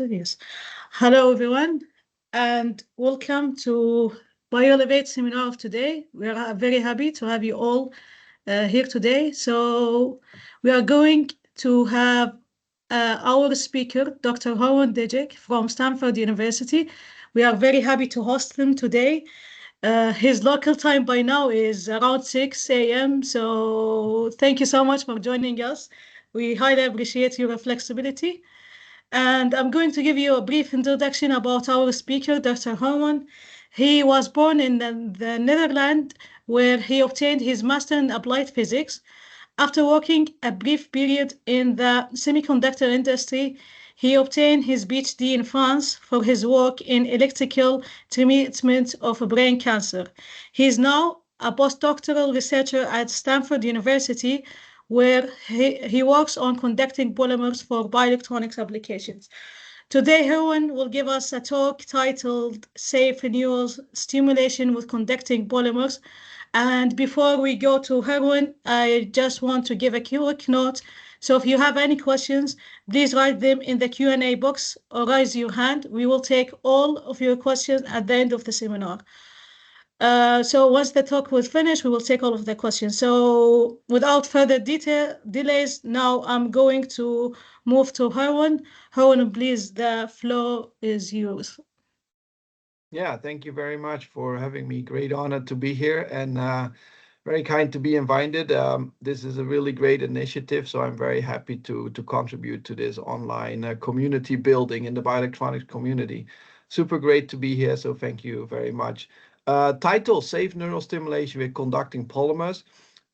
Yes. Hello, everyone, and welcome to BioElevate seminar of today. We are very happy to have you all here today. So we are going to have our speaker, Dr. Gerwin Dijk from Stanford University. We are very happy to host him today. His local time by now is around 6 a.m. So thank you so much for joining us. We highly appreciate your flexibility. And I'm going to give you a brief introduction about our speaker, Dr. Gerwin. He was born in the Netherlands, where he obtained his master in applied physics. After working a brief period in the semiconductor industry, he obtained his PhD in France for his work in electrical treatment of brain cancer. He is now a postdoctoral researcher at Stanford University, where he works on conducting polymers for bioelectronics applications. Today, Gerwin will give us a talk titled Safe Renewal Stimulation with Conducting Polymers. And before we go to Gerwin, I just want to give a quick note. So if you have any questions, please write them in the Q&A box or raise your hand. We will take all of your questions at the end of the seminar. So once the talk was finished, we will take all of the questions. So without further delays, now I'm going to move to Gerwin. Gerwin, please, the floor is yours. Yeah, thank you very much for having me. Great honor to be here and very kind to be invited. This is a really great initiative, so I'm very happy to contribute to this online community building in the bioelectronics community. Super great to be here, so thank you very much. Title, Safe Neural Stimulation with Conducting Polymers.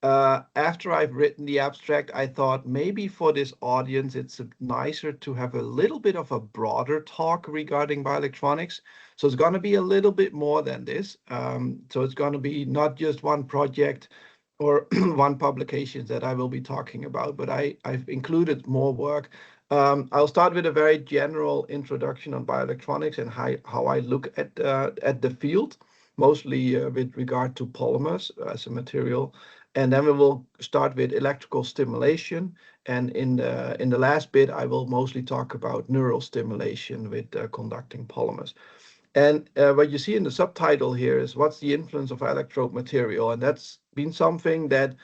After I've written the abstract, I thought maybe for this audience, it's nicer to have a little bit of a broader talk regarding bioelectronics. So it's going to be a little bit more than this. So it's going to be not just one project or one publication that I will be talking about, but I've included more work. I'll start with a very general introduction on bioelectronics and how I look at the field, mostly with regard to polymers as a material. And then we will start with electrical stimulation. And in the last bit, I will mostly talk about neural stimulation with conducting polymers. And what you see in the subtitle here is what's the influence of electrode material? And that's been something that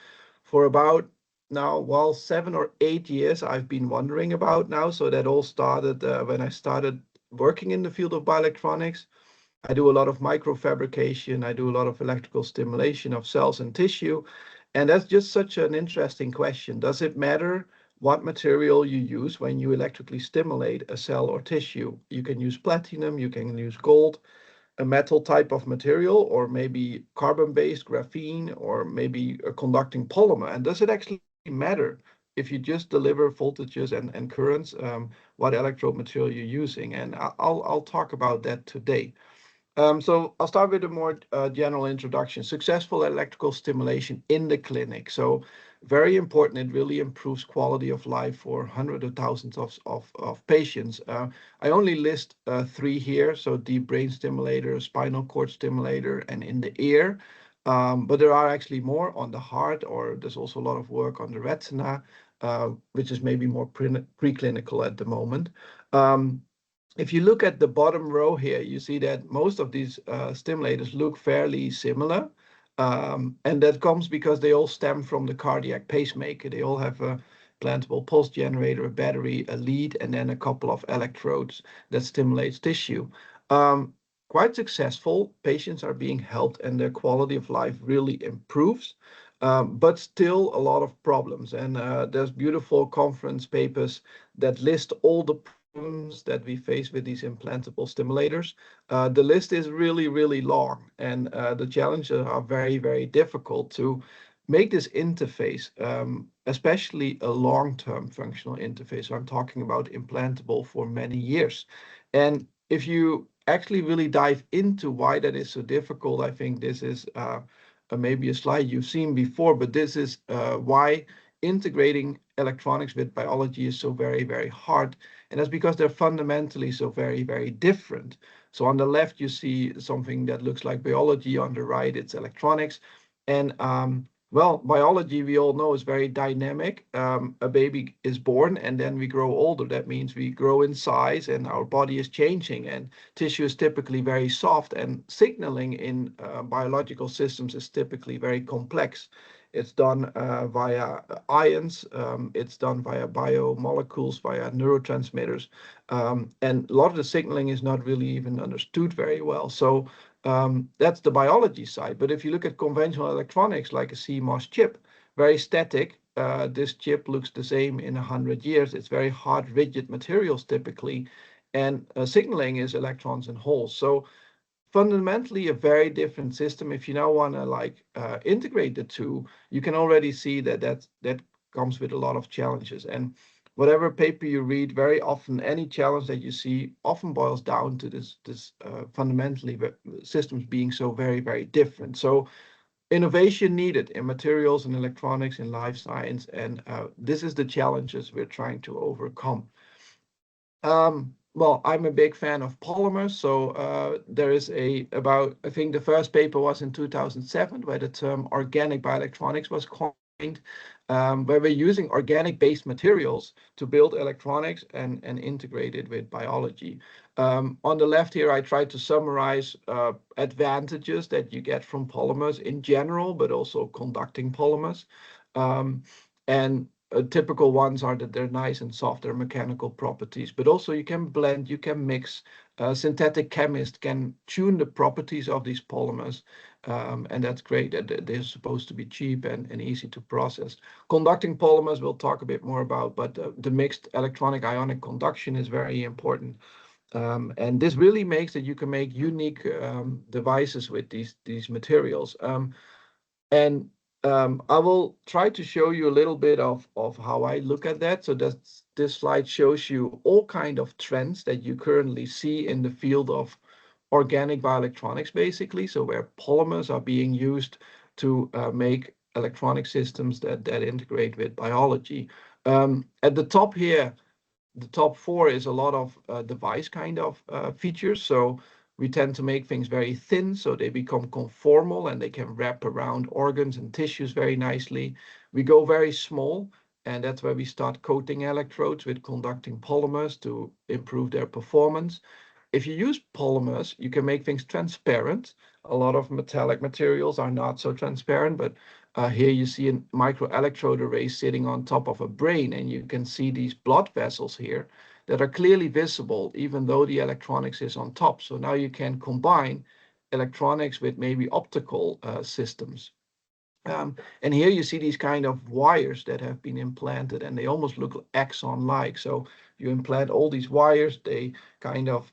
for about now, well, 7 or 8 years, I've been wondering about now. So that all started when I started working in the field of bioelectronics. I do a lot of microfabrication. I do a lot of electrical stimulation of cells and tissue. And that's just such an interesting question. Does it matter what material you use when you electrically stimulate a cell or tissue? You can use platinum, you can use gold, a metal type of material, or maybe carbon-based graphene, or maybe a conducting polymer. And does it actually matter if you just deliver voltages and currents, what electrode material you're using? And I'll talk about that today. So I'll start with a more general introduction. Successful electrical stimulation in the clinic. So very important. It really improves quality of life for hundreds of thousands of patients. I only list 3 here. So deep brain stimulator, spinal cord stimulator, and in the ear. But there are actually more on the heart, or there's also a lot of work on the retina, which is maybe more preclinical at the moment. If you look at the bottom row here, you see that most of these stimulators look fairly similar. And that comes because they all stem from the cardiac pacemaker. They all have a implantable pulse generator, a battery, a lead, and then a couple of electrodes that stimulates tissue. Quite successful. Patients are being helped and their quality of life really improves. But still a lot of problems. And there's beautiful conference papers that list all the problems that we face with these implantable stimulators. The list is really, really long, and the challenges are very, very difficult to make this interface, especially a long-term functional interface. So I'm talking about implantable for many years. And if you actually really dive into why that is so difficult, I think this is maybe a slide you've seen before, but this is why integrating electronics with biology is so very, very hard. And that's because they're fundamentally so very, very different. So on the left, you see something that looks like biology. On the right, it's electronics. And Well, biology, we all know, is very dynamic. A baby is born and then we grow older. That means we grow in size and our body is changing, and tissue is typically very soft, and signaling in biological systems is typically very complex. It's done via ions, it's done via biomolecules, via neurotransmitters, and a lot of the signaling is not really even understood very well. So that's the biology side. But if you look at conventional electronics, like a CMOS chip, very static. This chip looks the same in 100 years. It's very hard, rigid materials typically, and signaling is electrons and holes. So fundamentally a very different system. If you now want to like integrate the two, you can already see that comes with a lot of challenges. And whatever paper you read, very often any challenge that you see often boils down to this fundamentally systems being so very different. So innovation needed in materials and electronics and life science, and this is the challenges we're trying to overcome. Well, I'm a big fan of polymers, so there is I think the first paper was in 2007 where the term organic bioelectronics was coined, where we're using organic-based materials to build electronics and integrate it with biology. On the left here, I tried to summarize advantages that you get from polymers in general, but also conducting polymers. And typical ones are that they're nice and soft, they're mechanical properties, but also you can blend, you can mix. Synthetic chemists can tune the properties of these polymers, and that's great. That they're supposed to be cheap and easy to process. Conducting polymers, we'll talk a bit more about, but the mixed electronic ionic conduction is very important. And this really makes that you can make unique devices with these materials. And I will try to show you a little bit of how I look at that. So this slide shows you all kind of trends that you currently see in the field of organic bioelectronics, basically. So where polymers are being used to make electronic systems that integrate with biology. At the top here, the top four is a lot of device kind of features. So we tend to make things very thin so they become conformal and they can wrap around organs and tissues very nicely. We go very small, and that's where we start coating electrodes with conducting polymers to improve their performance. If you use polymers, you can make things transparent. A lot of metallic materials are not so transparent, but here you see a microelectrode array sitting on top of a brain, and you can see these blood vessels here that are clearly visible, even though the electronics is on top. So now you can combine electronics with maybe optical systems. And here you see these kind of wires that have been implanted, and they almost look axon-like. So you implant all these wires, they kind of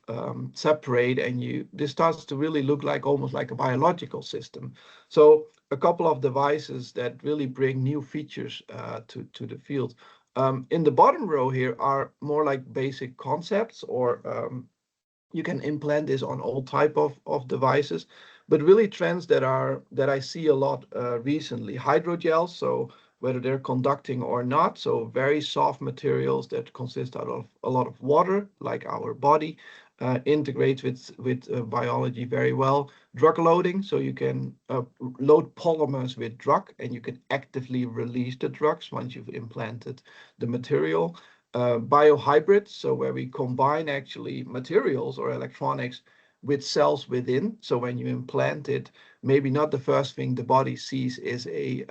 separate, and this starts to really look like almost like a biological system. So a couple of devices that really bring new features to the field. In the bottom row here are more like basic concepts, or you can implant this on all type of devices, but really trends that I see a lot recently. Hydrogels, so whether they're conducting or not, so very soft materials that consist out of a lot of water, like our body, integrates with biology very well. Drug loading, so you can load polymers with drug, and you can actively release the drugs once you've implanted the material. Biohybrids, so where we combine actually materials or electronics with cells within. So when you implant it, maybe not the first thing the body sees is a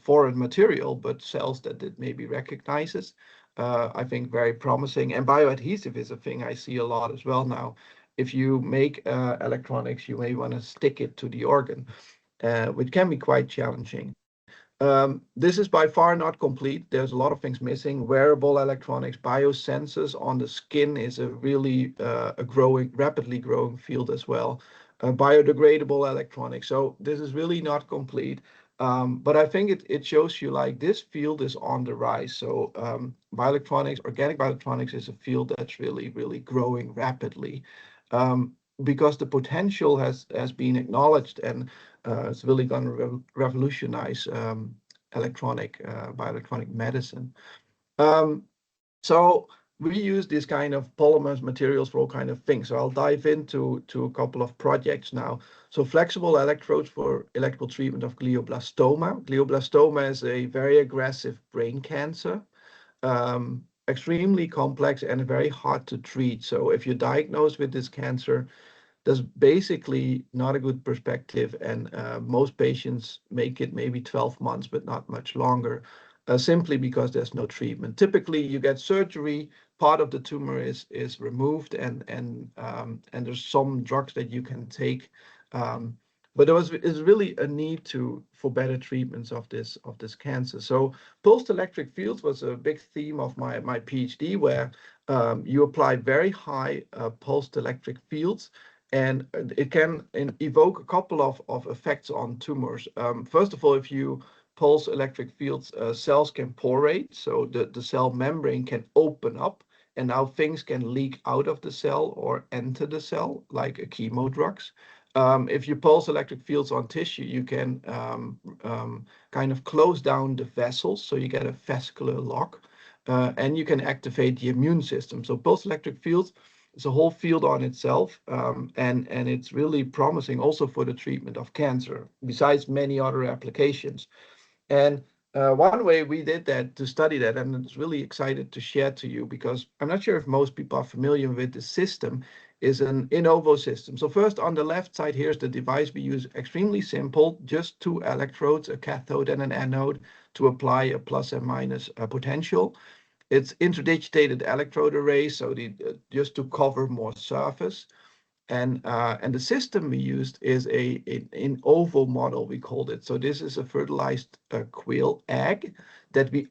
foreign material, but cells that it maybe recognizes. I think very promising. And bioadhesive is a thing I see a lot as well now. If you make electronics, you may want to stick it to the organ, which can be quite challenging. This is by far not complete. There's a lot of things missing. Wearable electronics, biosensors on the skin is a really rapidly growing field as well. Biodegradable electronics. So this is really not complete. But I think it shows you like this field is on the rise. So bioelectronics, organic bioelectronics is a field that's really growing rapidly. Because the potential has been acknowledged, and it's really going to revolutionize bioelectronic medicine. So we use this kind of polymers materials for all kind of things. So I'll dive into a couple of projects now. So flexible electrodes for electrical treatment of glioblastoma. Glioblastoma is a very aggressive brain cancer, extremely complex and very hard to treat. So if you're diagnosed with this cancer, there's basically not a good perspective, and most patients make it maybe 12 months, but not much longer, simply because there's no treatment. Typically, you get surgery, part of the tumor is removed, and there's some drugs that you can take. But there is really a need for better treatments of this cancer. So post-electric fields was a big theme of my PhD, where you apply very high post-electric fields, and it can evoke a couple of effects on tumors. First of all, if you pulse electric fields, cells can porate, so the cell membrane can open up, and now things can leak out of the cell or enter the cell, like chemo drugs. If you pulse electric fields on tissue, you can kind of close down the vessels, so you get a vascular lock, and you can activate the immune system. So pulse electric fields is a whole field on itself, and it's really promising also for the treatment of cancer, besides many other applications. And one way we did that to study that, and it's really excited to share to you, because I'm not sure if most people are familiar with the system, is an in ovo system. So first, on the left side, here's the device we use. Extremely simple, just two electrodes, a cathode and an anode, to apply a plus and minus potential. It's interdigitated electrode array, so just to cover more surface. And the system we used is an ovo model, we called it. So this is a fertilized quail egg that we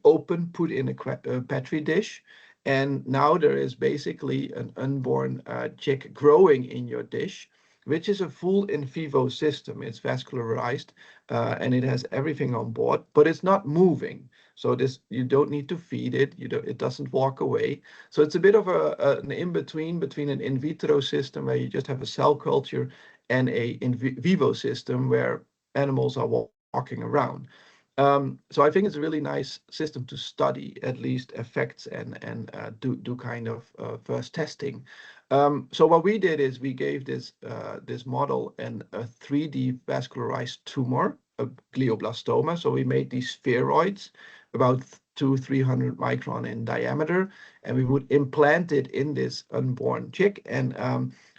put in a petri dish. And now there is basically an unborn chick growing in your dish, which is a full in vivo system. It's vascularized, and it has everything on board, but it's not moving. So you don't need to feed it. It doesn't walk away. So it's a bit of an in-between between an in vitro system where you just have a cell culture and a in vivo system where animals are walking around. So I think it's a really nice system to study at least effects and do kind of first testing. So what we did is we gave this model and a 3D vascularized tumor, a glioblastoma. So we made these spheroids about 200-300 micron in diameter, and we would implant it in this unborn chick, and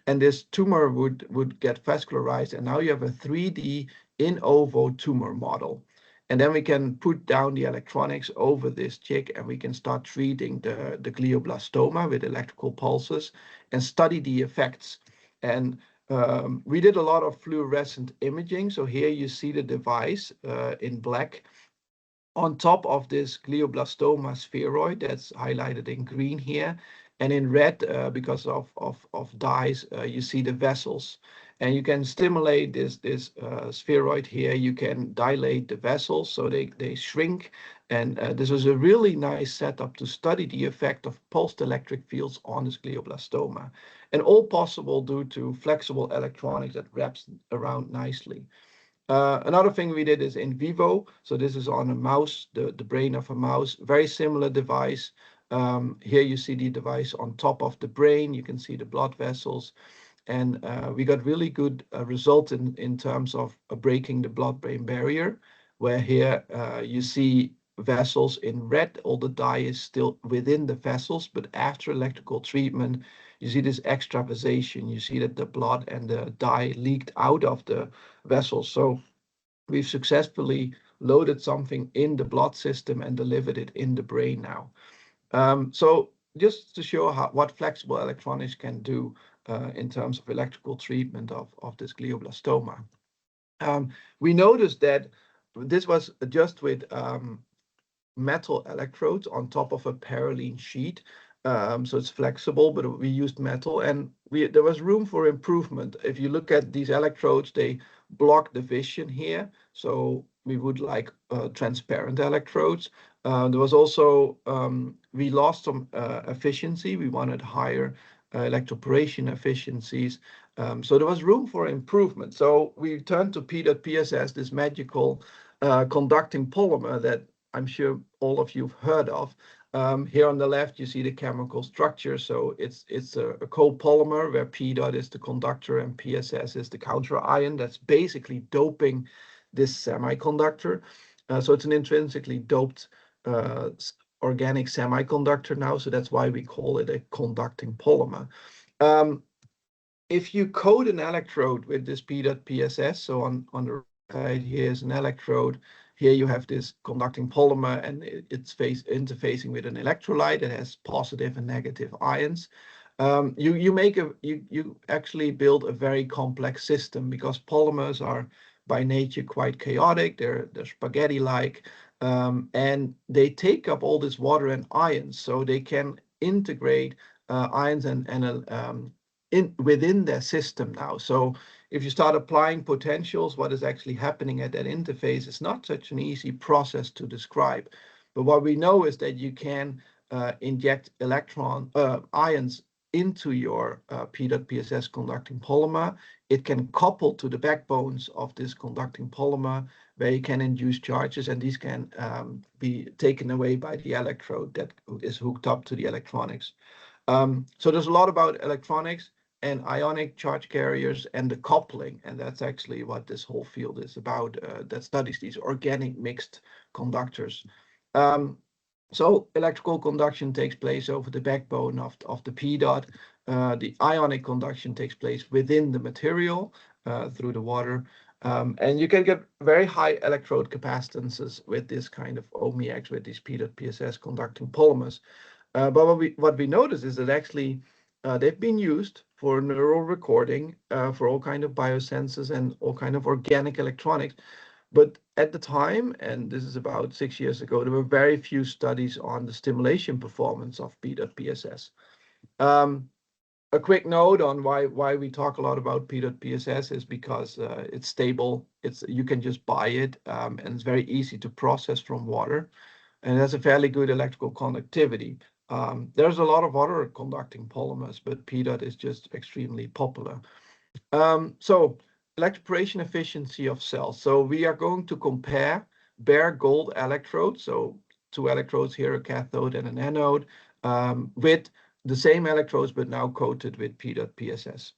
this tumor would get vascularized, and now you have a 3D in ovo tumor model. And then we can put down the electronics over this chick, and we can start treating the glioblastoma with electrical pulses and study the effects. And we did a lot of fluorescent imaging. So here you see the device in black on top of this glioblastoma spheroid that's highlighted in green here. And in red, because of dyes, you see the vessels. And you can stimulate this spheroid here. You can dilate the vessels so they shrink. And this was a really nice setup to study the effect of pulsed electric fields on this glioblastoma. And all possible due to flexible electronics that wraps around nicely. Another thing we did is in vivo. So this is on a mouse, the brain of a mouse, very similar device. Here you see the device on top of the brain. You can see the blood vessels. And we got really good results in terms of breaking the blood-brain barrier, where here you see vessels in red. All the dye is still within the vessels, but after electrical treatment, you see this extravasation. You see that the blood and the dye leaked out of the vessels. So we've successfully loaded something in the blood system and delivered it in the brain now. So just to show what flexible electronics can do in terms of electrical treatment of this glioblastoma. We noticed that this was just with metal electrodes on top of a parylene sheet. So it's flexible, but we used metal, and there was room for improvement. If you look at these electrodes, they block the vision here. So we would like transparent electrodes. There was also, we lost some efficiency. We wanted higher electroporation efficiencies. So there was room for improvement. So we turned to P.PSS, this magical conducting polymer that I'm sure all of you have heard of. Here on the left, you see the chemical structure. So it's a copolymer where P dot is the conductor and PSS is the counter ion that's basically doping this semiconductor. So it's an intrinsically doped organic semiconductor now. So that's why we call it a conducting polymer. If you coat an electrode with this P dot PSS, so on the right side here is an electrode. Here you have this conducting polymer, and it's interfacing with an electrolyte that has positive and negative ions. You actually build a very complex system because polymers are by nature quite chaotic. They're spaghetti-like, and they take up all this water and ions, so they can integrate ions and within their system now. So if you start applying potentials, what is actually happening at that interface is not such an easy process to describe. But what we know is that you can inject ions into your P.PSS conducting polymer. It can couple to the backbones of this conducting polymer where you can induce charges, and these can be taken away by the electrode that is hooked up to the electronics. So there's a lot about electronics and ionic charge carriers and the coupling, and that's actually what this whole field is about, that studies these organic mixed conductors. So electrical conduction takes place over the backbone of the P dot. The ionic conduction takes place within the material through the water. And you can get very high electrode capacitances with this kind of OMIX, with these P dot PSS conducting polymers. But what we notice is that actually they've been used for neural recording, for all kind of biosensors and all kind of organic electronics. But at the time, and this is about 6 years ago, there were very few studies on the stimulation performance of P.PSS. A quick note on why we talk a lot about P.PSS is because it's stable. You can just buy it, and it's very easy to process from water, and it has a fairly good electrical conductivity. There's a lot of other conducting polymers, but P dot is just extremely popular. So electroporation efficiency of cells. So we are going to compare bare gold electrodes, so two electrodes here, a cathode and an anode, with the same electrodes, but now coated with P dot PSS.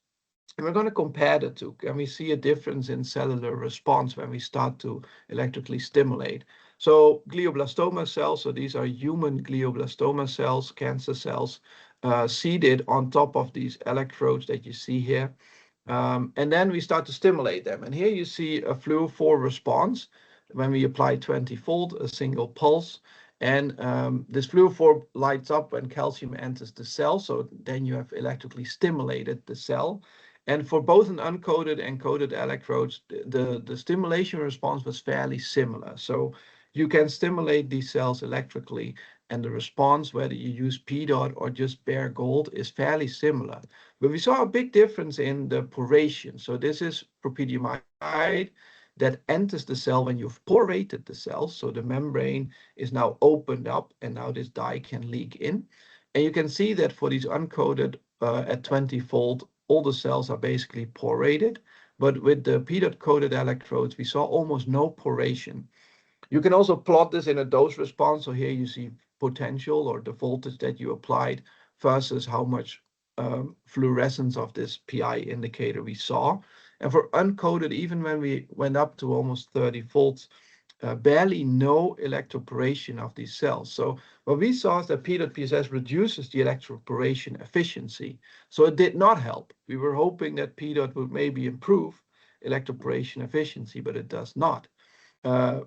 And we're going to compare the two. Can we see a difference in cellular response when we start to electrically stimulate? So glioblastoma cells, so these are human glioblastoma cells, cancer cells, seated on top of these electrodes that you see here. And then we start to stimulate them. And here you see a fluorophore response when we apply 20 volt, a single pulse. And this fluorophore lights up when calcium enters the cell. So then you have electrically stimulated the cell. And for both an uncoated and coated electrodes, the stimulation response was fairly similar. So you can stimulate these cells electrically, and the response, whether you use P dot or just bare gold, is fairly similar. But we saw a big difference in the poration. So this is propydiamide that enters the cell when you've porated the cell. So the membrane is now opened up, and now this dye can leak in. And you can see that for these uncoated at 20 volt, all the cells are basically porated. But with the P dot coated electrodes, we saw almost no poration. You can also plot this in a dose response. So here you see potential, or the voltage that you applied, versus how much fluorescence of this PI indicator we saw. And for uncoated, even when we went up to almost 30 volts, barely no electroporation of these cells. So what we saw is that P.PSS reduces the electroporation efficiency. So it did not help. We were hoping that P. would maybe improve electroporation efficiency, but it does not.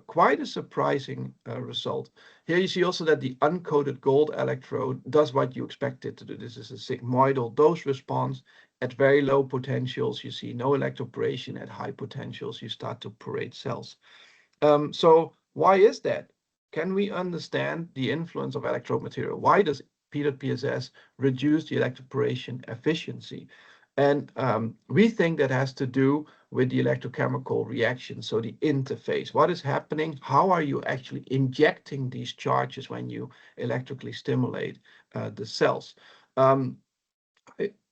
Quite a surprising result. Here you see also that the uncoated gold electrode does what you expect it to do. This is a sigmoidal dose response. At very low potentials, you see no electroporation. At high potentials, you start to porate cells. So why is that? Can we understand the influence of electrode material? Why does P.PSS reduce the electroporation efficiency? And we think that has to do with the electrochemical reaction, so the interface. What is happening? How are you actually injecting these charges when you electrically stimulate the cells?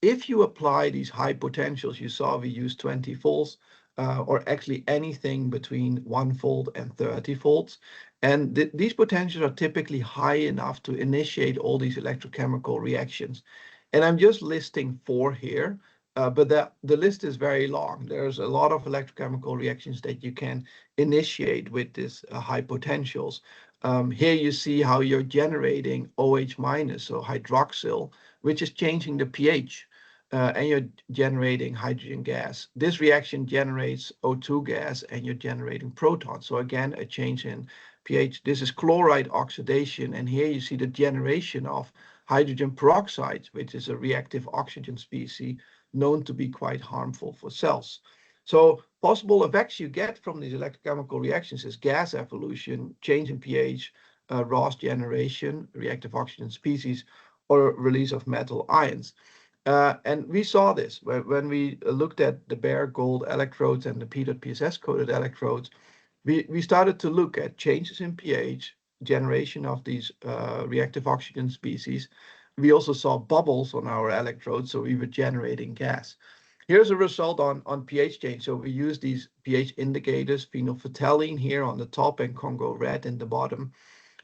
If you apply these high potentials, you saw we use 20 volts, or actually anything between 1 volt and 30 volts. And these potentials are typically high enough to initiate all these electrochemical reactions. And I'm just listing 4 here, but the list is very long. There's a lot of electrochemical reactions that you can initiate with this high potentials. Here you see how you're generating OH minus, so hydroxyl, which is changing the pH, and you're generating hydrogen gas. This reaction generates O2 gas, and you're generating protons. So again, a change in pH. This is chloride oxidation, and here you see the generation of hydrogen peroxide, which is a reactive oxygen species known to be quite harmful for cells. So possible effects you get from these electrochemical reactions is gas evolution, change in pH, ROS generation, reactive oxygen species, or release of metal ions. And we saw this when we looked at the bare gold electrodes and the P.PSS coated electrodes. We started to look at changes in pH, generation of these reactive oxygen species. We also saw bubbles on our electrodes, so we were generating gas. Here's a result on pH change. So we use these pH indicators, phenolphthalein here on the top and Congo red in the bottom.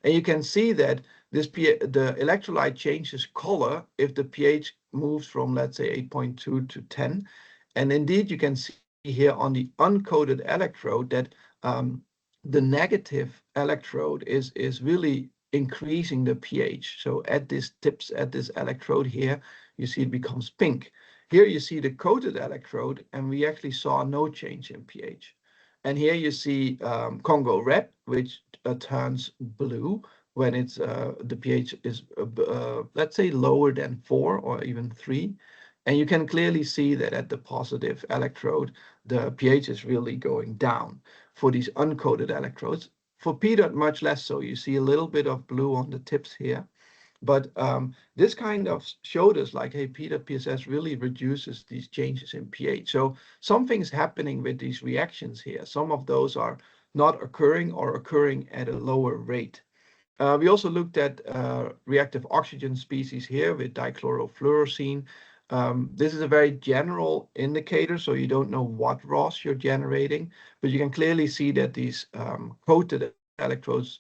And you can see that the electrolyte changes color if the pH moves from, let's say, 8.2 to 10. And indeed, you can see here on the uncoated electrode that the negative electrode is really increasing the pH. So at this tips at this electrode here, you see it becomes pink. Here you see the coated electrode, and we actually saw no change in pH. And here you see Congo red, which turns blue when it's the pH is let's say lower than 4 or even 3. And you can clearly see that at the positive electrode, the pH is really going down for these uncoated electrodes. For PDOT, much less so. You see a little bit of blue on the tips here. But this kind of showed us like, hey, P.PSS really reduces these changes in pH. So something's happening with these reactions here. Some of those are not occurring or occurring at a lower rate. We also looked at reactive oxygen species here with dichlorofluorocene. This is a very general indicator, so you don't know what ROS you're generating, but you can clearly see that these coated electrodes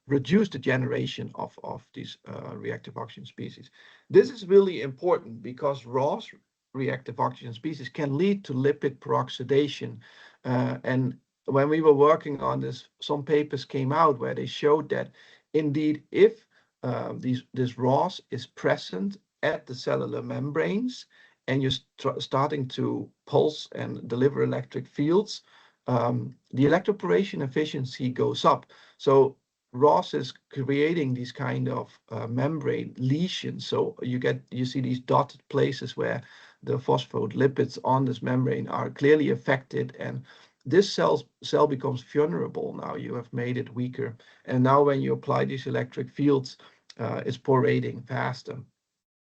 reduce the generation of these reactive oxygen species. This is really important because ROS, reactive oxygen species, can lead to lipid peroxidation. And when we were working on this, some papers came out where they showed that indeed, if this ROS is present at the cellular membranes and you're starting to pulse and deliver electric fields, the electroporation efficiency goes up. So ROS is creating these kind of membrane lesions. So you see these dotted places where the phospholipids on this membrane are clearly affected, and this cell becomes vulnerable. Now you have made it weaker, and now when you apply these electric fields, it's porating faster.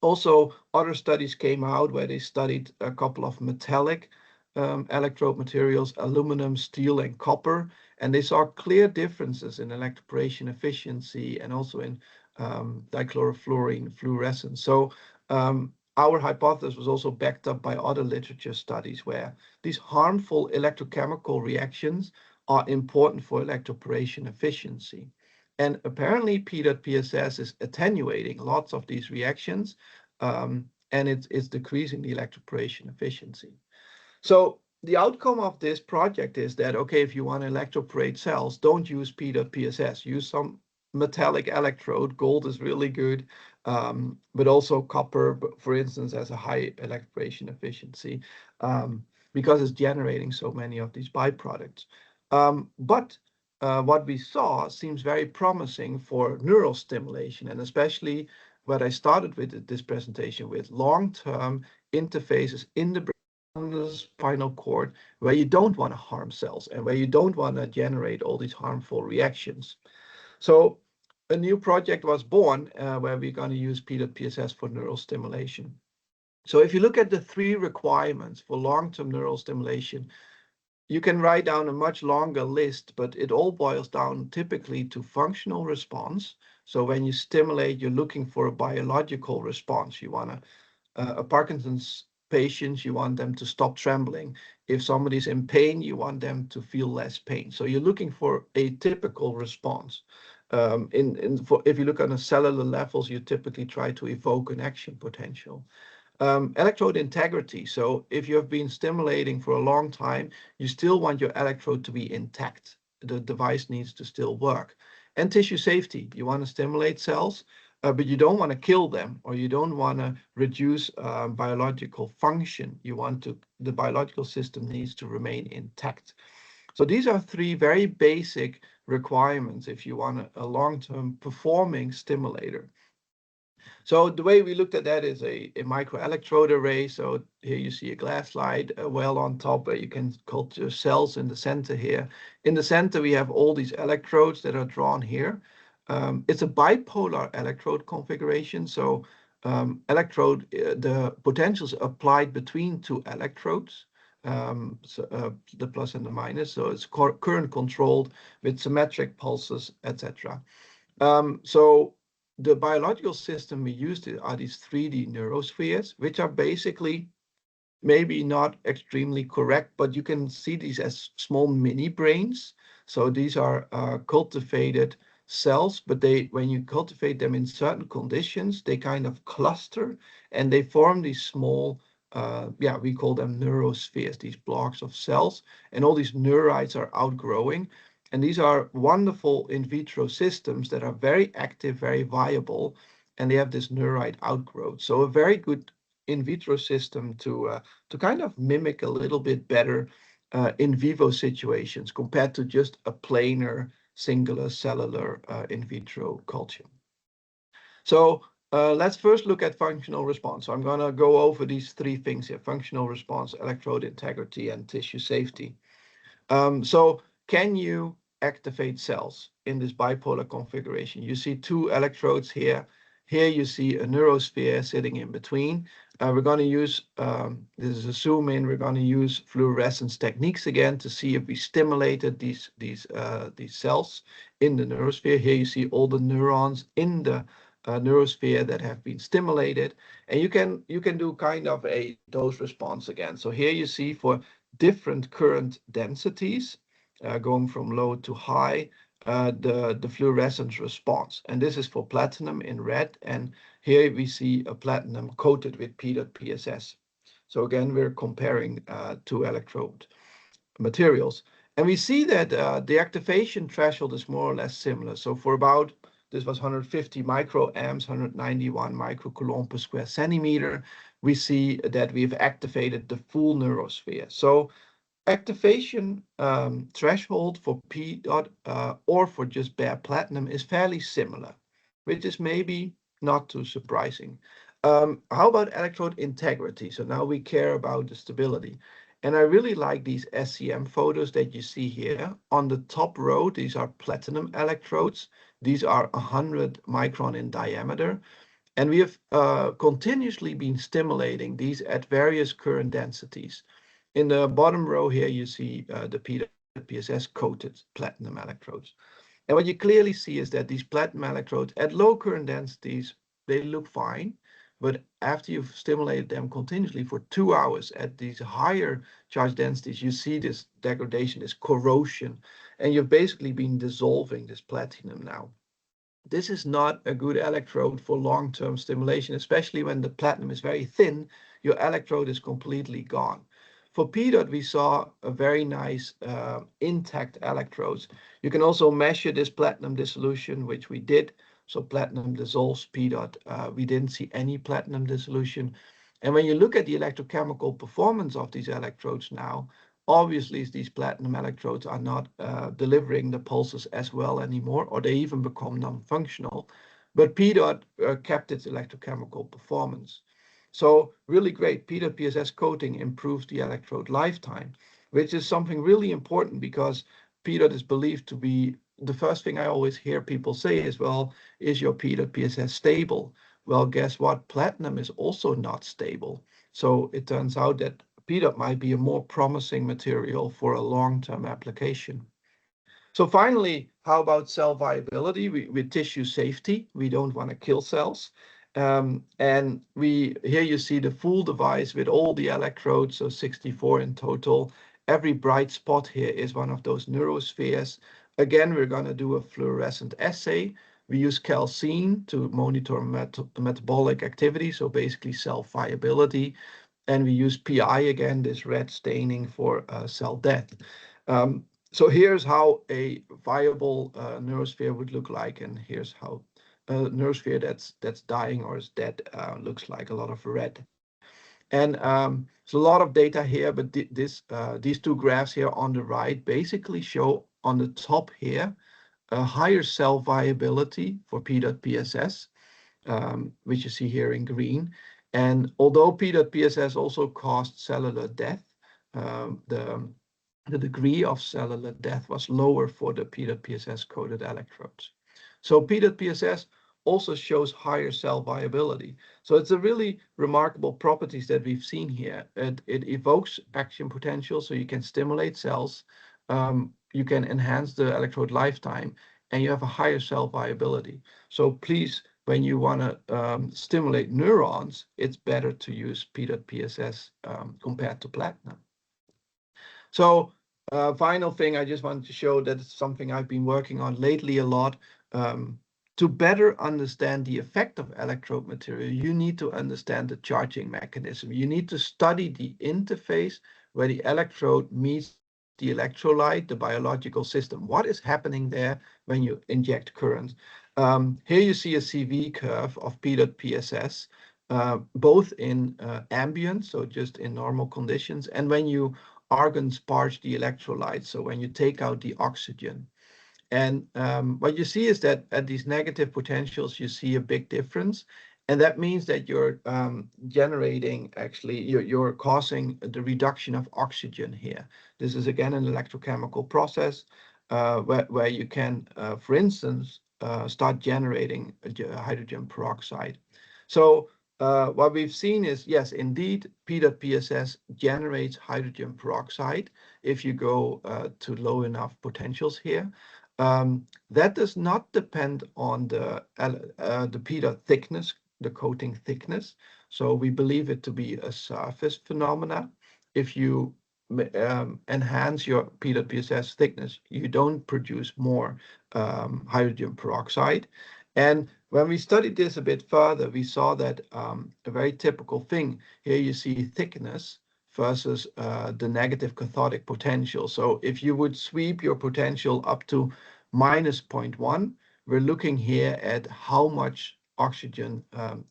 Also, other studies came out where they studied a couple of metallic electrode materials, aluminum, steel, and copper, and they saw clear differences in electroporation efficiency and also in dichlorofluorine fluorescence. So our hypothesis was also backed up by other literature studies where these harmful electrochemical reactions are important for electroporation efficiency. And apparently P.PSS is attenuating lots of these reactions, and it's decreasing the electroporation efficiency. So the outcome of this project is that, okay, if you want to electroporate cells, don't use P.PSS, use some metallic electrode. Gold is really good, but also copper, for instance, has a high electroporation efficiency because it's generating so many of these byproducts. But what we saw seems very promising for neural stimulation, and especially what I started with this presentation with long-term interfaces in the spinal cord where you don't want to harm cells and where you don't want to generate all these harmful reactions. So a new project was born where we're going to use P.PSS for neural stimulation. So if you look at the 3 requirements for long-term neural stimulation, you can write down a much longer list, but it all boils down typically to functional response. So when you stimulate, you're looking for a biological response. You want a Parkinson's patients, you want them to stop trembling. If somebody's in pain, you want them to feel less pain. So you're looking for a typical response. If you look on the cellular levels, you typically try to evoke an action potential. Electrode integrity. So if you have been stimulating for a long time, you still want your electrode to be intact. The device needs to still work. And tissue safety. You want to stimulate cells, but you don't want to kill them, or you don't want to reduce biological function. The biological system needs to remain intact. So these are three very basic requirements if you want a long-term performing stimulator. So the way we looked at that is a microelectrode array. So here you see a glass slide, a well on top where you can culture cells in the center here. In the center, we have all these electrodes that are drawn here. It's a bipolar electrode configuration. So the potentials applied between two electrodes, the plus and the minus. So it's current controlled with symmetric pulses, etc. So the biological system we used are these 3D neurospheres, which are basically maybe not extremely correct, but you can see these as small mini brains. So these are cultivated cells, but when you cultivate them in certain conditions, they kind of cluster and they form these small, we call them neurospheres, these blocks of cells, and all these neurites are outgrowing. And these are wonderful in vitro systems that are very active, very viable, and they have this neurite outgrowth. So a very good in vitro system to kind of mimic a little bit better in vivo situations compared to just a planar singular cellular in vitro culture. So let's first look at functional response. So I'm going to go over these three things here: functional response, electrode integrity, and tissue safety. So can you activate cells in this bipolar configuration? You see two electrodes here. Here you see a neurosphere sitting in between. We're going to use, this is a zoom in, we're going to use fluorescence techniques again to see if we stimulated these cells in the neurosphere. Here you see all the neurons in the neurosphere that have been stimulated. And you can do kind of a dose response again. So here you see for different current densities, going from low to high, the fluorescence response. And this is for platinum in red. And here we see a platinum coated with P.PSS. So again, we're comparing two electrode materials. And we see that the activation threshold is more or less similar. So for about, this was 150 microamps, 191 microcoulomb per square centimeter, we see that we've activated the full neurosphere. So activation threshold for P dot or for just bare platinum is fairly similar, which is maybe not too surprising. How about electrode integrity? So now we care about the stability. And I really like these SEM photos that you see here. On the top row, these are platinum electrodes. These are 100 micron in diameter. And we have continuously been stimulating these at various current densities. In the bottom row here, you see the PSS coated platinum electrodes. And what you clearly see is that these platinum electrodes at low current densities, they look fine. But after you've stimulated them continuously for 2 hours at these higher charge densities, you see this degradation, this corrosion, and you've basically been dissolving this platinum now. This is not a good electrode for long-term stimulation, especially when the platinum is very thin, your electrode is completely gone. For PDOT, we saw a very nice intact electrodes. You can also measure this platinum dissolution, which we did. So platinum dissolves PDOT. We didn't see any platinum dissolution. And when you look at the electrochemical performance of these electrodes now, obviously these platinum electrodes are not delivering the pulses as well anymore, or they even become non-functional. But PDOT kept its electrochemical performance. So really great. P.PSS coating improves the electrode lifetime, which is something really important because PDOT is believed to be, the first thing I always hear people say is, well, is your P.PSS stable? Well, guess what? Platinum is also not stable. So it turns out that PDOT might be a more promising material for a long-term application. So finally, how about cell viability? With tissue safety, we don't want to kill cells. And here you see the full device with all the electrodes, so 64 in total. Every bright spot here is one of those neurospheres. Again, we're going to do a fluorescent assay. We use calcine to monitor metabolic activity, so basically cell viability. And we use PI again, this red staining for cell death. So here's how a viable neurosphere would look like, and here's how a neurosphere that's dying or is dead looks like, a lot of red. And there's a lot of data here, but these two graphs here on the right basically show on the top here a higher cell viability for P.PSS, which you see here in green. And although P.PSS also caused cellular death, the degree of cellular death was lower for the P.PSS coated electrodes. So P.PSS also shows higher cell viability. So it's a really remarkable properties that we've seen here. It evokes action potential, so you can stimulate cells, you can enhance the electrode lifetime, and you have a higher cell viability. So please, when you want to stimulate neurons, it's better to use P.PSS compared to platinum. So final thing, I just wanted to show that it's something I've been working on lately a lot. To better understand the effect of electrode material, you need to understand the charging mechanism. You need to study the interface where the electrode meets the electrolyte, the biological system. What is happening there when you inject current? Here you see a CV curve of P.PSS, both in ambient, so just in normal conditions, and when you argon sparge the electrolyte, so when you take out the oxygen. And what you see is that at these negative potentials, you see a big difference. And that means that you're generating, actually, you're causing the reduction of oxygen here. This is, again, an electrochemical process where you can, for instance, start generating hydrogen peroxide. So what we've seen is, yes, indeed, P.PSS generates hydrogen peroxide if you go to low enough potentials here. That does not depend on the P thickness, the coating thickness. So we believe it to be a surface phenomena. If you enhance your P.PSS thickness, you don't produce more hydrogen peroxide. And when we studied this a bit further, we saw that a very typical thing here, you see thickness versus the negative cathodic potential. So if you would sweep your potential up to minus 0.1, we're looking here at how much oxygen,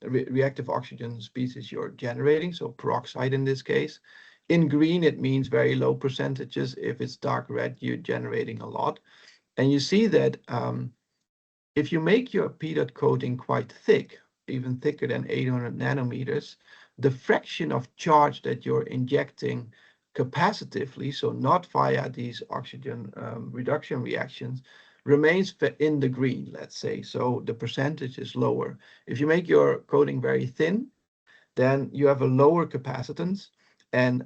reactive oxygen species you're generating, so peroxide in this case. In green, it means very low percentages. If it's dark red, you're generating a lot. And you see that if you make your P.DOT coating quite thick, even thicker than 800 nanometers, the fraction of charge that you're injecting capacitively, so not via these oxygen reduction reactions, remains in the green, let's say. So the percentage is lower. If you make your coating very thin, then you have a lower capacitance, and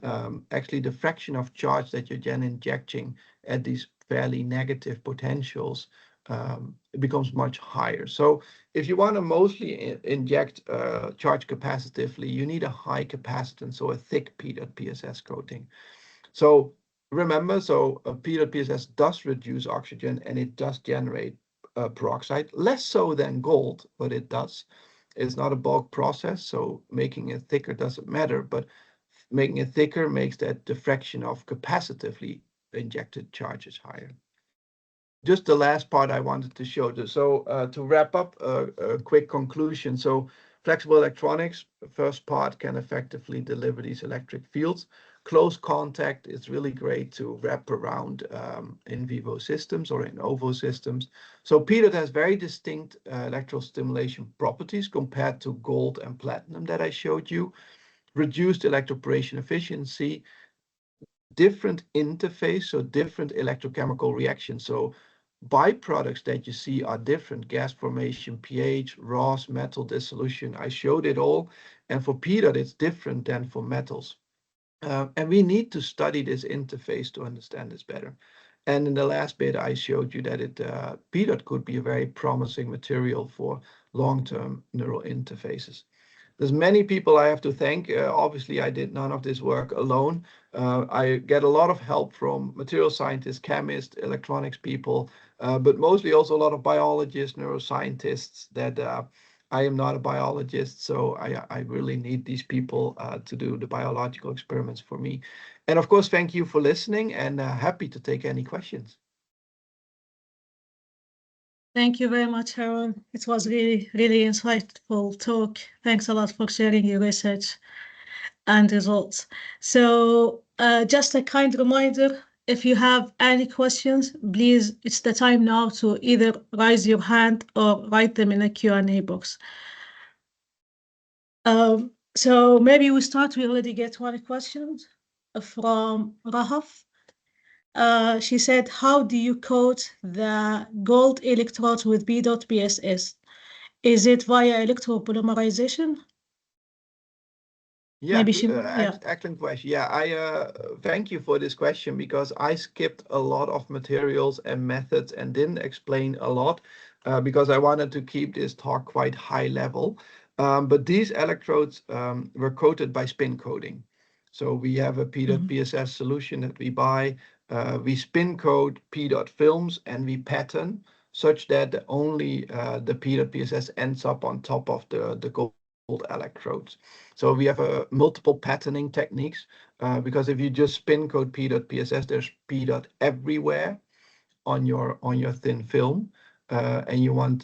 actually the fraction of charge that you're then injecting at these fairly negative potentials it becomes much higher. So if you want to mostly inject charge capacitively, you need a high capacitance, so a thick P.PSS coating. So remember, so a P.PSS does reduce oxygen and it does generate peroxide, less so than gold, but it does. It's not a bulk process, so making it thicker doesn't matter, but making it thicker makes that the fraction of capacitively injected charge is higher. Just the last part I wanted to show. So to wrap up, a quick conclusion. So flexible electronics, the first part, can effectively deliver these electric fields. Close contact is really great to wrap around in vivo systems or in ovo systems. So P.DOT has very distinct electrostimulation properties compared to gold and platinum that I showed you. Reduced electroporation efficiency, different interface, so different electrochemical reactions. So byproducts that you see are different: gas formation, pH, Ross, metal dissolution. I showed it all. And for P.DOT, it's different than for metals. And we need to study this interface to understand this better. And in the last bit, I showed you that P dot could be a very promising material for long-term neural interfaces. There's many people I have to thank. Obviously, I did none of this work alone. I get a lot of help from material scientists, chemists, electronics people, but mostly also a lot of biologists, neuroscientists that I am not a biologist, so I really need these people to do the biological experiments for me. And of course, thank you for listening and happy to take any questions. Thank you very much, Aaron. It was really, really insightful talk. Thanks a lot for sharing your research and results. So just a kind reminder, if you have any questions, please, it's the time now to either raise your hand or write them in the Q&A box. So maybe we start, we already get one question from Rahaf. She said, how do you coat the gold electrodes with P.BSS? Is it via electropolymerization? Yeah, Maybe she, yeah. excellent question. Yeah, I thank you for this question because I skipped a lot of materials and methods and didn't explain a lot because I wanted to keep this talk quite high level. But these electrodes were coated by spin coating. So we have a P.BSS solution that we buy. We spin coat P. films and we pattern such that only the P.BSS ends up on top of the gold electrodes. So we have multiple patterning techniques because if you just spin coat P.BSS, there's P dot everywhere on your thin film, and you want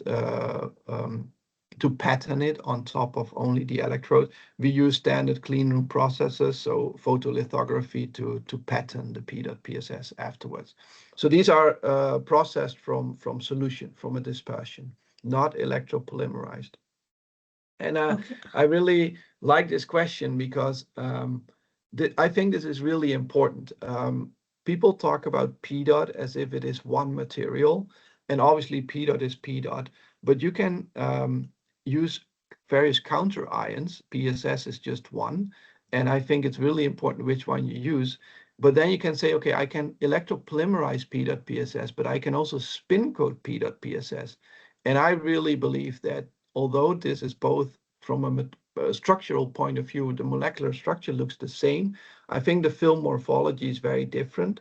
to pattern it on top of only the electrode. We use standard clean room processes, so photolithography to pattern the P.BSS afterwards. So these are processed from solution, from a dispersion, not electropolymerized. And Okay. I really like this question because I think this is really important. People talk about P dot as if it is one material, and obviously P dot is P dot, but you can use various counter ions. PSS is just one, and I think it's really important which one you use. But then you can say, okay, I can electropolymerize P dot PSS, but I can also spin coat P dot PSS. And I really believe that although this is both from a structural point of view, the molecular structure looks the same, I think the film morphology is very different.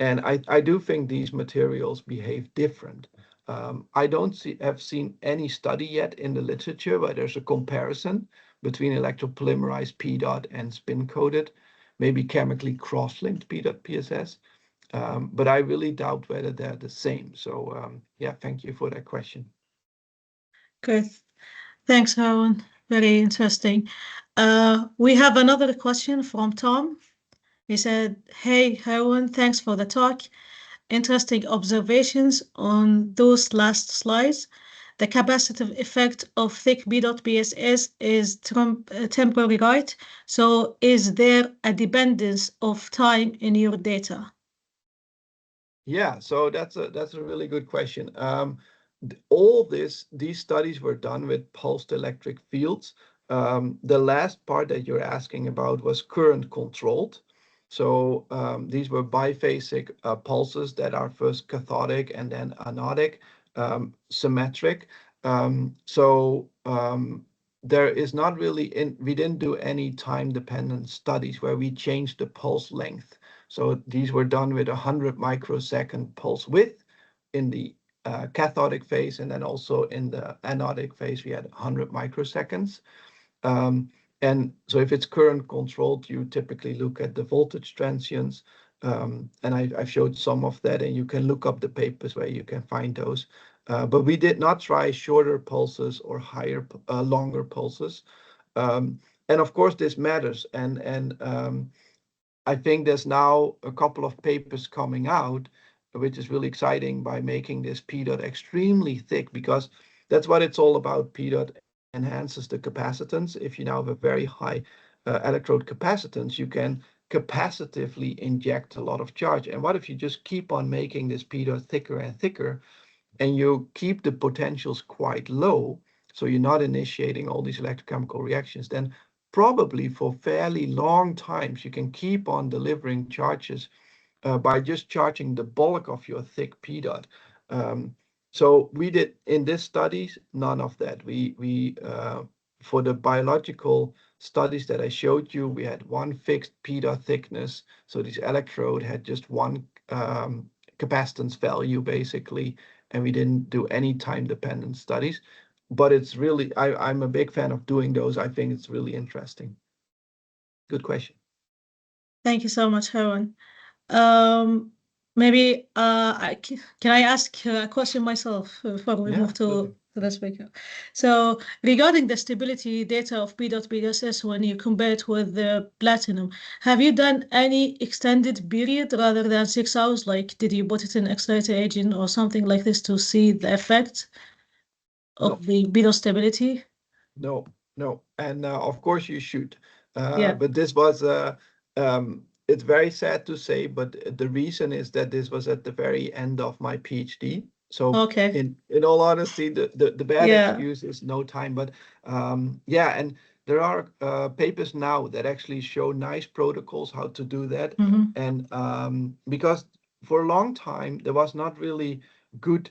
And I do think these materials behave different. I don't have seen any study yet in the literature where there's a comparison between electropolymerized P dot and spin coated, maybe chemically cross-linked P dot PSS. But I really doubt whether they're the same. So yeah, thank you for that question. Good. Thanks, Aaron. Very interesting. We have another question from Tom. He said, hey, Aaron, thanks for the talk. Interesting observations on those last slides. The capacitive effect of thick P.BSS is temporary, right? So is there a dependence of time in your data? Yeah, so that's a really good question. All these studies were done with pulsed electric fields. The last part that you're asking about was current controlled. So these were biphasic pulses that are first cathodic and then anodic, symmetric. There is not really we didn't do any time-dependent studies where we changed the pulse length. So these were done with 100 microsecond pulse width in the cathodic phase, and then also in the anodic phase, we had 100 microseconds. And so if it's current controlled, you typically look at the voltage transients. And I've showed some of that, and you can look up the papers where you can find those. But we did not try shorter pulses or longer pulses. And of course, this matters. And I think there's now a couple of papers coming out, which is really exciting by making this P dot extremely thick, because that's what it's all about. P dot enhances the capacitance. If you now have a very high electrode capacitance, you can capacitively inject a lot of charge. And what if you just keep on making this P dot thicker and thicker, and you keep the potentials quite low, so you're not initiating all these electrochemical reactions, then probably for fairly long times you can keep on delivering charges by just charging the bulk of your thick P dot. So we did in this studies none of that. We for the biological studies that I showed you, we had one fixed P dot thickness. So this electrode had just one capacitance value basically, and we didn't do any time-dependent studies. But it's really, I'm a big fan of doing those. I think it's really interesting. Good question. Thank you so much, Herman. Um, maybe can I ask a question myself before we Yeah, move absolutely. to the speaker? So regarding the stability data of P dot BSS when you compare it with the platinum, have you done any extended period rather than 6 hours? Like, did you put it in accelerator agent or something like this to see the effect No, of the P dot stability? no, no. And of course you should. Yeah. But this was, it's very sad to say, but the reason is that this was at the very end of my PhD. So Okay. in all honesty, the bad Yeah. excuse is no time. But yeah, and there are papers now that actually show nice protocols how to do that. Hmm. And because for a long time, there was not really good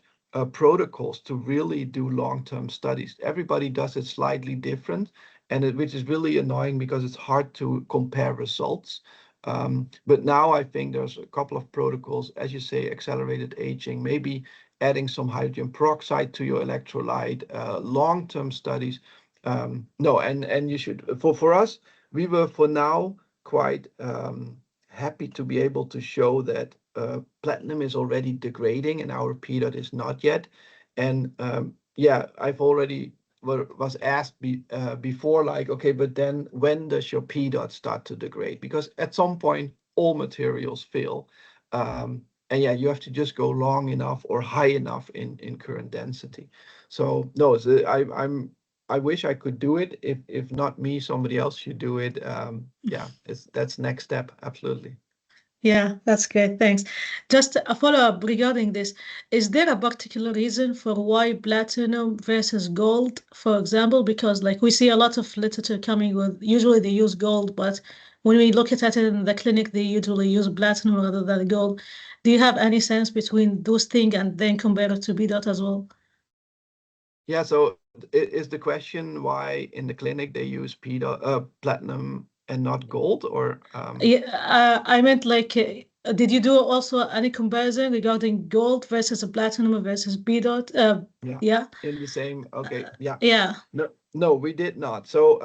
protocols to really do long-term studies. Everybody does it slightly different, and which is really annoying because it's hard to compare results. But now I think there's a couple of protocols, as you say, accelerated aging, maybe adding some hydrogen peroxide to your electrolyte, long-term studies. No, and you should. For us, we were for now quite happy to be able to show that platinum is already degrading and our P dot is not yet. And yeah, I've already was asked before, like, okay, but then when does your P dot start to degrade? Because at some point, all materials fail. And yeah, you have to just go long enough or high enough in current density. So no, I wish I could do it. If not me, somebody else should do it. Yeah, that's next step. Absolutely. Yeah, that's great. Thanks. Just a follow-up regarding this. Is there a particular reason for why platinum versus gold, for example? Because like we see a lot of literature coming with, usually they use gold, but when we look at it in the clinic, they usually use platinum rather than gold. Do you have any sense between those things and then compare it to B dot as well? Yeah, so is the question why in the clinic they use platinum and not gold, or Yeah, I meant like, did you do also any comparison regarding gold versus a platinum versus B dot? yeah, Yeah, in the same? Okay, yeah. yeah. No, no, we did not. So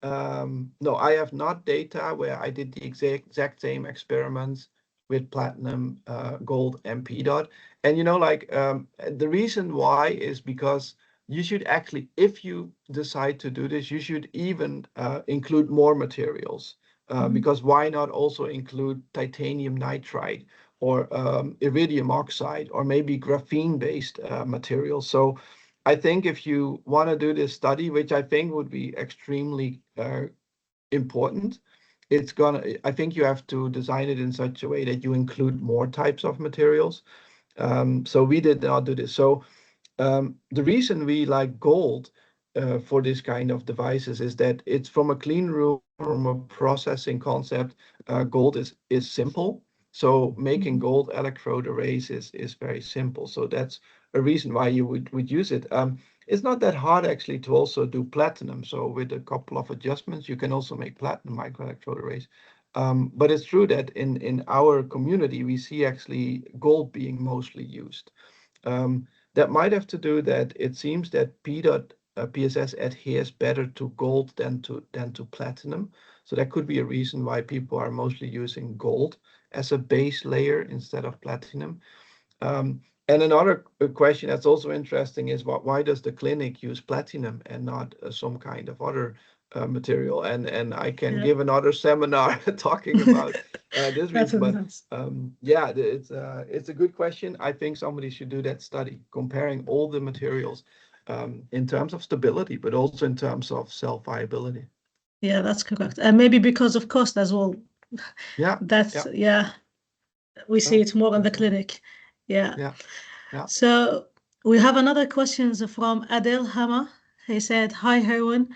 no, I have not data where I did the exact same experiments with platinum, gold, and P dot. And like the reason why is because you should actually, if you decide to do this, you should even include more materials. Mhm. Because why not also include titanium nitride or iridium oxide or maybe graphene-based materials? So I think if you want to do this study, which I think would be extremely important, I think you have to design it in such a way that you include more types of materials. So we did not do this. So the reason we like gold for this kind of devices is that it's from a clean room, from a processing concept. Gold is simple. So making Mhm. gold electrode arrays is very simple. So that's a reason why you would use it. It's not that hard actually to also do platinum. So with a couple of adjustments, you can also make platinum microelectrode arrays. But it's true that in our community, we see actually gold being mostly used. That might have to do that it seems that P dot PSS adheres better to gold than to platinum. So that could be a reason why people are mostly using gold as a base layer instead of platinum. And another question that's also interesting is why does the clinic use platinum and not some kind of other material? And I can Yeah. give another seminar talking about this That's reason, but nice. yeah, it's a good question. I think somebody should do that study, comparing all the materials in terms of stability, but also in terms of self-viability. Yeah, that's correct. And maybe because of cost as well. Yeah, That's, yeah, yeah, we see oh, it more in the absolutely. clinic. Yeah. Yeah, yeah. So we have another question from Adel Hammer. He said, "Hi, Herwin.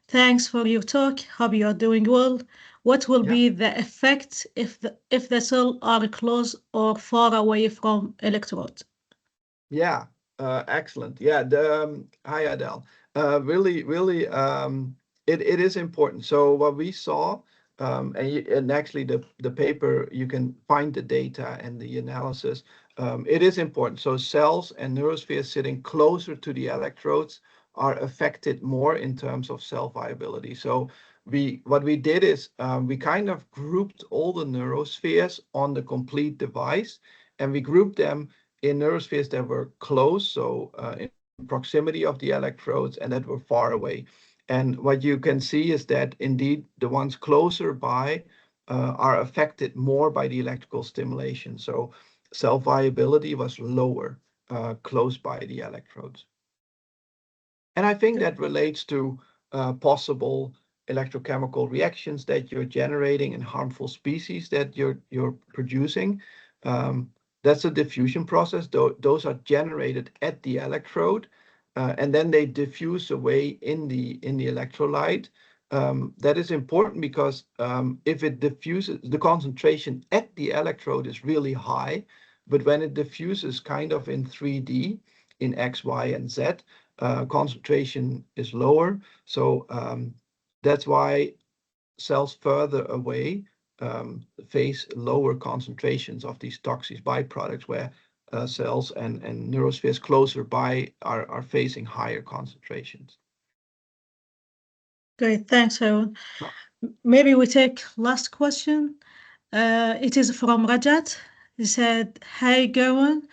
Thanks for your talk. Hope you are doing well. what will Yeah. be the effect if the cell are close or far away from electrode? Yeah, excellent. Yeah, hi Adele. Really, it is important. So what we saw, and actually the paper, you can find the data and the analysis. It is important. So cells and neurospheres sitting closer to the electrodes are affected more in terms of cell viability. So what we did is we kind of grouped all the neurospheres on the complete device, and we grouped them in neurospheres that were close, so in proximity of the electrodes, and that were far away. And what you can see is that indeed the ones closer by are affected more by the electrical stimulation. So cell viability was lower close by the electrodes. And I think that relates to possible electrochemical reactions that you're generating and harmful species that you're producing. That's a diffusion process. Those are generated at the electrode, and then they diffuse away in the electrolyte. That is important because if it diffuses, the concentration at the electrode is really high, but when it diffuses kind of in 3D, in X, Y, and Z, concentration is lower. So that's why cells further away face lower concentrations of these toxic byproducts, where cells and neurospheres closer by are facing higher concentrations. Great, thanks, Aaron. No. Maybe we take last question. It is from Rajat. He said, "Hey, Gerwin,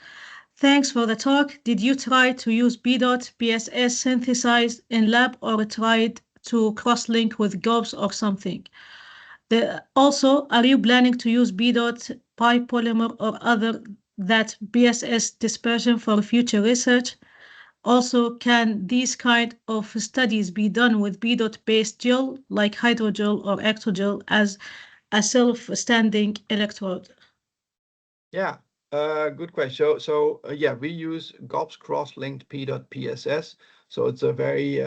thanks for the talk. Did you try to use B. BSS synthesized in lab or tried to cross-link with GOBS or something? Also, are you planning to use B. Polymer or other that BSS dispersion for future research? Also, can these kind of studies be done with B-based gel like hydrogel or ectogel as a self-standing electrode?" Yeah, good question. So yeah, we use GOPS cross-linked P.PSS. So it's a very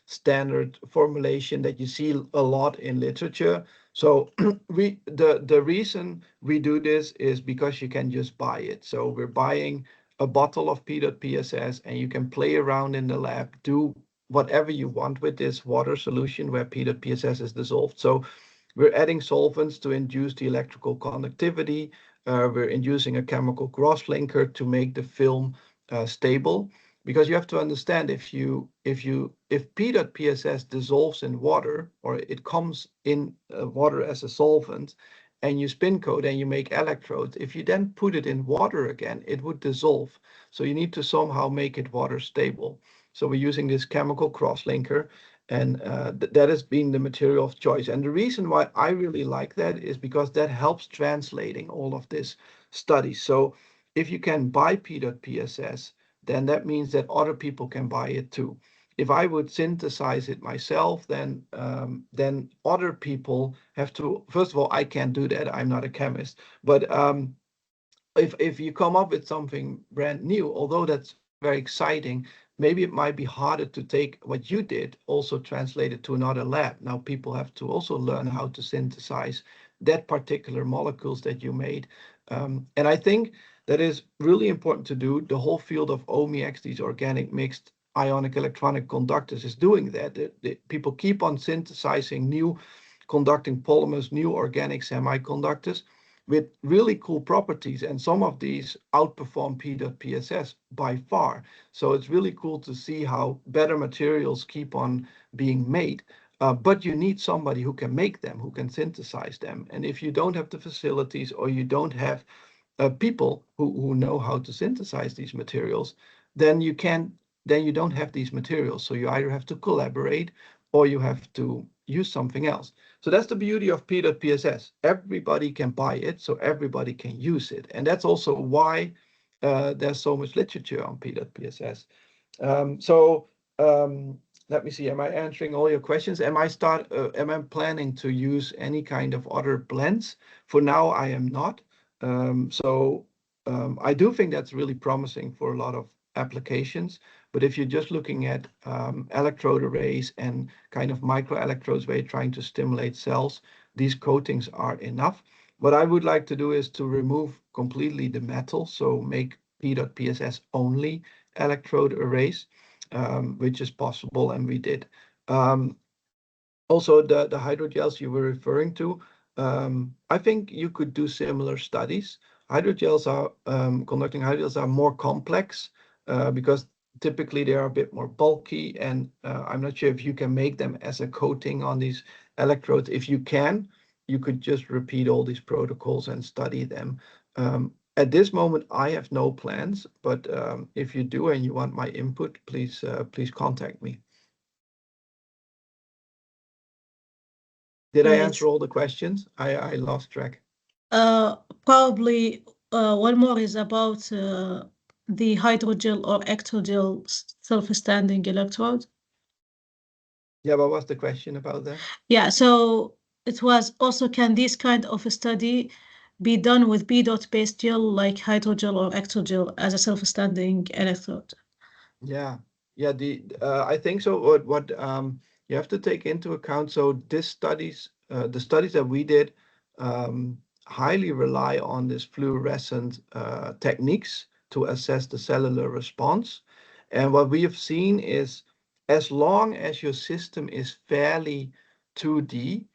standard formulation that you see a lot in literature. So the reason we do this is because you can just buy it. So we're buying a bottle of P.PSS, and you can play around in the lab, do whatever you want with this water solution where P.PSS is dissolved. So we're adding solvents to induce the electrical conductivity. We're inducing a chemical cross-linker to make the film stable. Because you have to understand, if P.PSS dissolves in water, or it comes in water as a solvent, and you spin coat and you make electrodes, if you then put it in water again, it would dissolve. So you need to somehow make it water stable. So we're using this chemical cross-linker, and that has been the material of choice. And the reason why I really like that is because that helps translating all of this studies. So if you can buy P.PSS, then that means that other people can buy it too. If I would synthesize it myself, then other people have to. First of all, I can't do that. I'm not a chemist. But if you come up with something brand new, although that's very exciting, maybe it might be harder to take what you did, also translate it to another lab. Now people have to also learn how to synthesize that particular molecules that you made. And I think that is really important to do. The whole field of OMIX, these organic mixed ionic electronic conductors, is doing that. People keep on synthesizing new conducting polymers, new organic semiconductors with really cool properties, and some of these outperform P.PSS by far. So it's really cool to see how better materials keep on being made. But you need somebody who can make them, who can synthesize them. And if you don't have the facilities, or you don't have people who know how to synthesize these materials, then you don't have these materials. So you either have to collaborate, or you have to use something else. So that's the beauty of P.PSS. Everybody can buy it, so everybody can use it. And that's also why there's so much literature on P.PSS. So let me see, am I answering all your questions? Am I planning to use any kind of other blends? For now, I am not. I do think that's really promising for a lot of applications. But if you're just looking at electrode arrays and kind of microelectrodes where you're trying to stimulate cells, these coatings are enough. What I would like to do is to remove completely the metal, so make P.PSS only electrode arrays, which is possible, and we did. Also, the hydrogels you were referring to, I think you could do similar studies. Hydrogels are conducting hydrogels are more complex because typically they are a bit more bulky, and I'm not sure if you can make them as a coating on these electrodes. If you can, you could just repeat all these protocols and study them. At this moment, I have no plans, but if you do and you want my input, please contact me. Did I Great. answer all the questions? I lost track. Uh, Probably one more is about the hydrogel or ectogel self-standing electrode. Yeah, what was the question about that? Yeah, so it was also, can this kind of a study be done with B dot based gel like hydrogel or ectogel as a self-standing electrode? Yeah, yeah. I think so. What you have to take into account. So the studies that we did, highly rely on this fluorescent techniques to assess the cellular response. And what we have seen is, as long as your system is fairly 2D,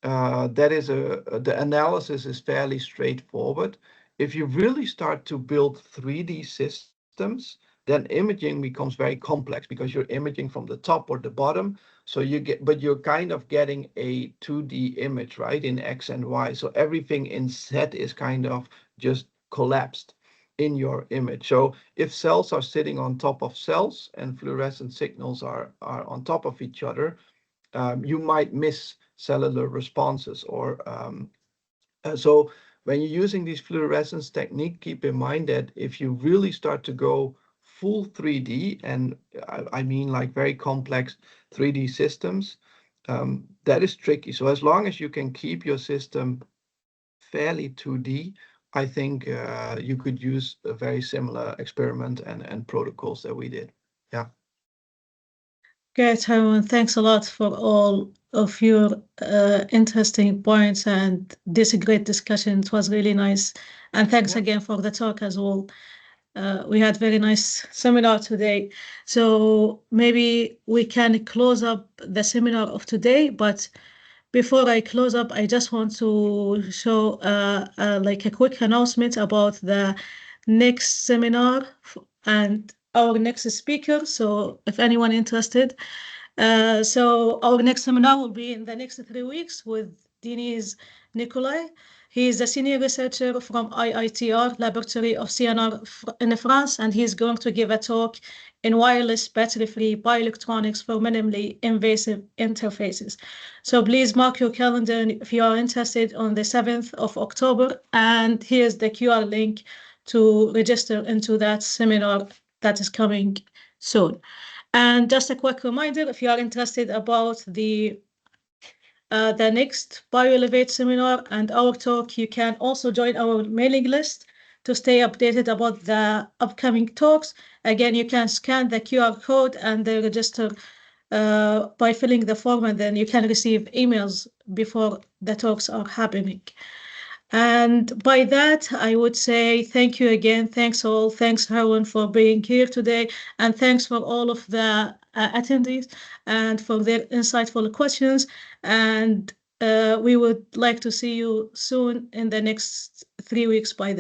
the analysis is fairly straightforward. If you really start to build 3D systems, then imaging becomes very complex because you're imaging from the top or the bottom. So but you're kind of getting a 2D image, right, in X and Y. So everything in Z is kind of just collapsed in your image. So if cells are sitting on top of cells and fluorescent signals are on top of each other, you might miss cellular responses. So when you're using these fluorescence technique, keep in mind that if you really start to go full 3D, and I mean like very complex 3D systems, that is tricky. So as long as you can keep your system fairly 2D, I think you could use a very similar experiment and protocols that we did. Yeah. Great, Harun. Thanks a lot for all of your interesting points and this great discussion. It was really nice. And thanks Yeah. again for the talk as well. We had very nice seminar today. So maybe we can close up the seminar of today, but before I close up, I just want to show like a quick announcement about the next seminar and our next speaker. So if anyone interested, so our next seminar will be in the next 3 weeks with Deniz Nicolai. He is a senior researcher from IITR, Laboratory of CNR in France, and he's going to give a talk in wireless battery-free bioelectronics for minimally invasive interfaces. So please mark your calendar if you are interested on the 7th of October, and here's the QR link to register into that seminar that is coming soon. And just a quick reminder, if you are interested about the next BioElevate seminar and our talk, you can also join our mailing list to stay updated about the upcoming talks. Again, you can scan the QR code and register by filling the form, and then you can receive emails before the talks are happening. And by that, I would say thank you again. Thanks all. Thanks, Harun, for being here today. And thanks for all of the attendees and for their insightful questions. And we would like to see you soon in the next 3 weeks by